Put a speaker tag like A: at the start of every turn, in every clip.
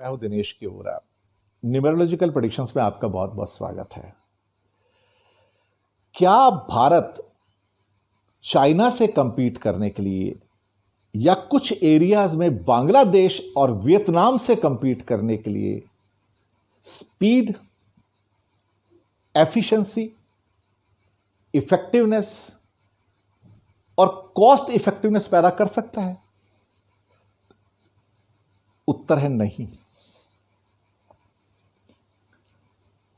A: मैं हूं दिनेश की ओरा। न्यूमरोलॉजिकल प्रेडिक्शंस में आपका बहुत बहुत स्वागत है। क्या भारत चाइना से कंपीट करने के लिए या कुछ एरियाज में बांग्लादेश और वियतनाम से कंपीट करने के लिए स्पीड, एफिशिएंसी, इफेक्टिवनेस और कॉस्ट इफेक्टिवनेस पैदा कर सकता है? उत्तर है नहीं।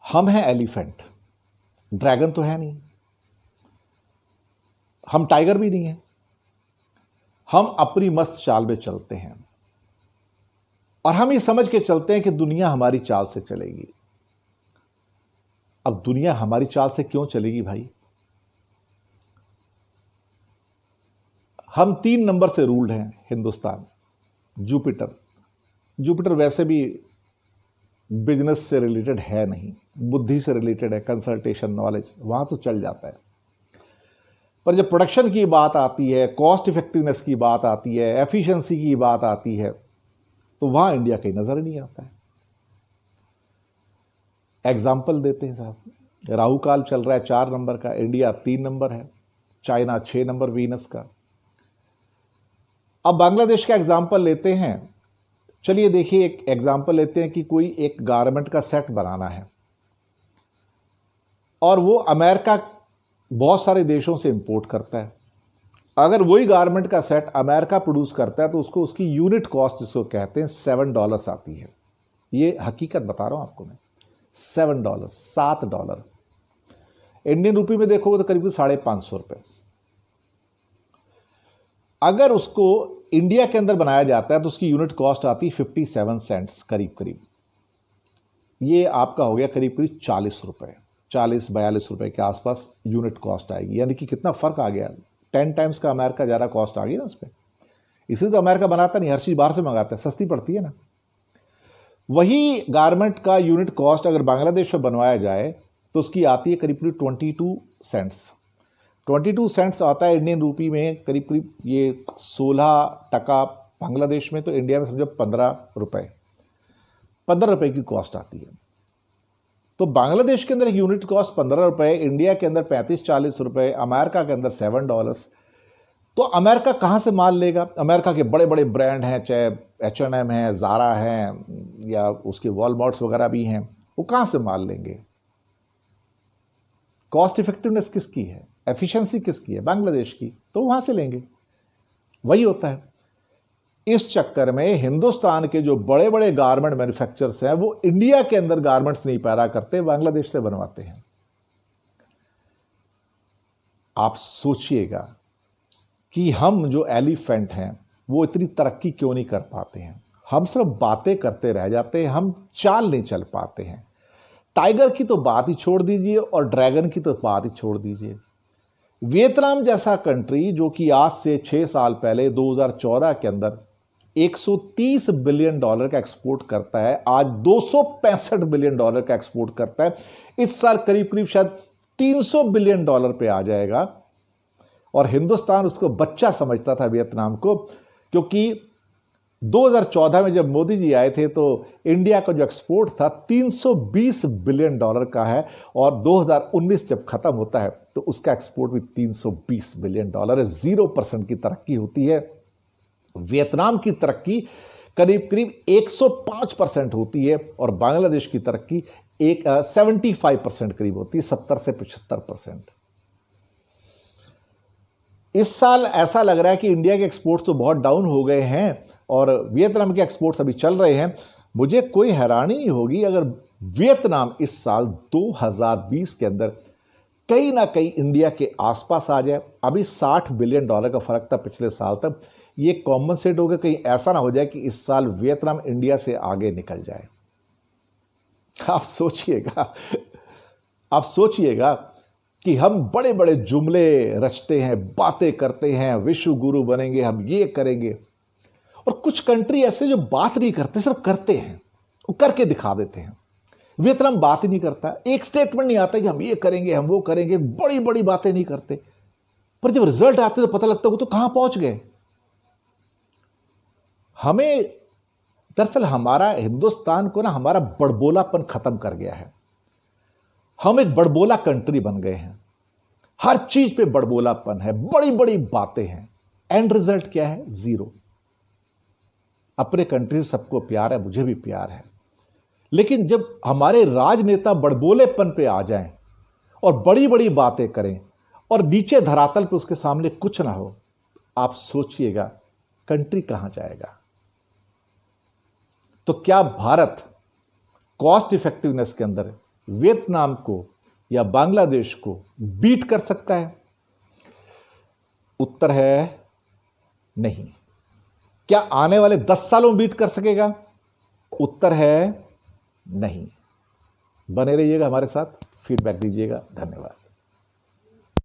A: हम हैं एलिफेंट, ड्रैगन तो है नहीं। हम टाइगर भी नहीं है। हम अपनी मस्त चाल में चलते हैं और हम ये समझ के चलते हैं कि दुनिया हमारी चाल से चलेगी। अब दुनिया हमारी चाल से क्यों चलेगी भाई? हम 3 नंबर से रूल्ड हैं हिंदुस्तान। जुपिटर वैसे भी बिजनेस से रिलेटेड है नहीं, बुद्धि से रिलेटेड है, कंसल्टेशन, नॉलेज, वहां तो चल जाता है। पर जब प्रोडक्शन की बात आती है, कॉस्ट इफेक्टिवनेस की बात आती है, एफिशिएंसी की बात आती है, तो वहां इंडिया कहीं नजर नहीं आता है। एग्जाम्पल देते हैं साहब। राहु काल चल रहा है 4 नंबर का, इंडिया 3 नंबर है, चाइना 6 नंबर वीनस का। अब बांग्लादेश का एग्जाम्पल लेते हैं। चलिए देखिए, एक एग्जाम्पल लेते हैं कि कोई एक गारमेंट का सेट बनाना है और वो अमेरिका बहुत सारे देशों से इंपोर्ट करता है। अगर वही गारमेंट का सेट अमेरिका प्रोड्यूस करता है तो उसको उसकी यूनिट कॉस्ट जिसको कहते हैं $7 आती है। ये हकीकत बता रहा हूं आपको मैं। $7, $7। इंडियन रुपी में देखोगे तो करीब ₹550। अगर उसको इंडिया के अंदर बनाया जाता है तो उसकी यूनिट कॉस्ट आती है 57 सेंट्स करीब करीब। ये आपका हो गया करीब करीब ₹40, 40-42 रुपए के आसपास यूनिट कॉस्ट आएगी। यानी कि कितना फर्क आ गया, 10 टाइम्स का अमेरिका ज़्यादा कॉस्ट आ गई ना उस पर। इसलिए तो अमेरिका बनाता नहीं, हर चीज़ बाहर से मंगाता है, सस्ती पड़ती है ना। वही गारमेंट का यूनिट कॉस्ट अगर बांग्लादेश में बनवाया जाए तो उसकी आती है करीब करीब 22 सेंट्स। 22 सेंट्स आता है इंडियन रूपी में करीब करीब ये 16 टका बांग्लादेश में, तो इंडिया में समझो 15 रुपए, 15 रुपए की कॉस्ट आती है। तो बांग्लादेश के अंदर एक यूनिट कॉस्ट 15 रुपए, इंडिया के अंदर 35-40 रुपए, अमेरिका के अंदर $7। तो अमेरिका कहाँ से माल लेगा? अमेरिका के बड़े बड़े ब्रांड हैं, चाहे H&M है, ज़ारा है, या उसके वॉलमार्ट्स वगैरह भी हैं, वो कहाँ से माल लेंगे? कॉस्ट इफेक्टिवनेस किसकी है, एफिशिएंसी किसकी है? बांग्लादेश की। तो वहां से लेंगे। वही होता है। इस चक्कर में हिंदुस्तान के जो बड़े बड़े गारमेंट मैन्युफैक्चरर्स हैं वो इंडिया के अंदर गारमेंट्स नहीं पैदा करते, बांग्लादेश से बनवाते हैं। आप सोचिएगा कि हम जो एलिफेंट हैं वो इतनी तरक्की क्यों नहीं कर पाते हैं? हम सिर्फ बातें करते रह जाते हैं, हम चाल नहीं चल पाते हैं। टाइगर की तो बात ही छोड़ दीजिए और ड्रैगन की तो बात ही छोड़ दीजिए। वियतनाम जैसा कंट्री जो कि आज से 6 साल पहले 2014 के अंदर $130 बिलियन का एक्सपोर्ट करता है, आज $265 बिलियन का एक्सपोर्ट करता है। इस साल करीब करीब शायद $300 बिलियन पे आ जाएगा। और हिंदुस्तान उसको बच्चा समझता था वियतनाम को, क्योंकि 2014 में जब मोदी जी आए थे तो इंडिया का जो एक्सपोर्ट था $320 बिलियन का है, और 2019 जब खत्म होता है तो उसका एक्सपोर्ट भी $320 बिलियन है। 0% की तरक्की होती है। वियतनाम की तरक्की करीब करीब 105% होती है और बांग्लादेश की तरक्की 75% करीब होती है, 70 से 75%। इस साल ऐसा लग रहा है कि इंडिया के एक्सपोर्ट्स तो बहुत डाउन हो गए हैं और वियतनाम के एक्सपोर्ट्स अभी चल रहे हैं। मुझे कोई हैरानी नहीं होगी अगर वियतनाम इस साल 2020 के अंदर कहीं ना कहीं इंडिया के आसपास आ जाए। अभी $60 बिलियन का फर्क था पिछले साल तक, ये कॉम्पनसेट हो गया। कहीं ऐसा ना हो जाए कि इस साल वियतनाम इंडिया से आगे निकल जाए। आप सोचिएगा कि हम बड़े बड़े जुमले रचते हैं, बातें करते हैं, विश्व गुरु बनेंगे, हम ये करेंगे, और कुछ कंट्री ऐसे जो बात नहीं करते, सिर्फ करते हैं, वो करके दिखा देते हैं। वियतनाम बात ही नहीं करता, एक स्टेटमेंट नहीं आता कि हम ये करेंगे, हम वो करेंगे, बड़ी बड़ी बातें नहीं करते, पर जब रिजल्ट आते तो पता लगता है वो तो कहां पहुंच गए। हमें दरअसल हमारा हिंदुस्तान को ना हमारा बड़बोलापन खत्म कर गया है। हम एक बड़बोला कंट्री बन गए हैं, हर चीज पे बड़बोलापन है, बड़ी बड़ी बातें हैं, एंड रिजल्ट क्या है? जीरो। अपने कंट्री से सबको प्यार है, मुझे भी प्यार है, लेकिन जब हमारे राजनेता बड़बोलेपन पे आ जाएं और बड़ी बड़ी बातें करें और नीचे धरातल पे उसके सामने कुछ ना हो, आप सोचिएगा कंट्री कहां जाएगा। तो क्या भारत कॉस्ट इफेक्टिवनेस के अंदर वियतनाम को या बांग्लादेश को बीट कर सकता है? उत्तर है नहीं। क्या आने वाले 10 सालों में बीट कर सकेगा? उत्तर है नहीं। बने रहिएगा हमारे साथ, फीडबैक दीजिएगा। धन्यवाद।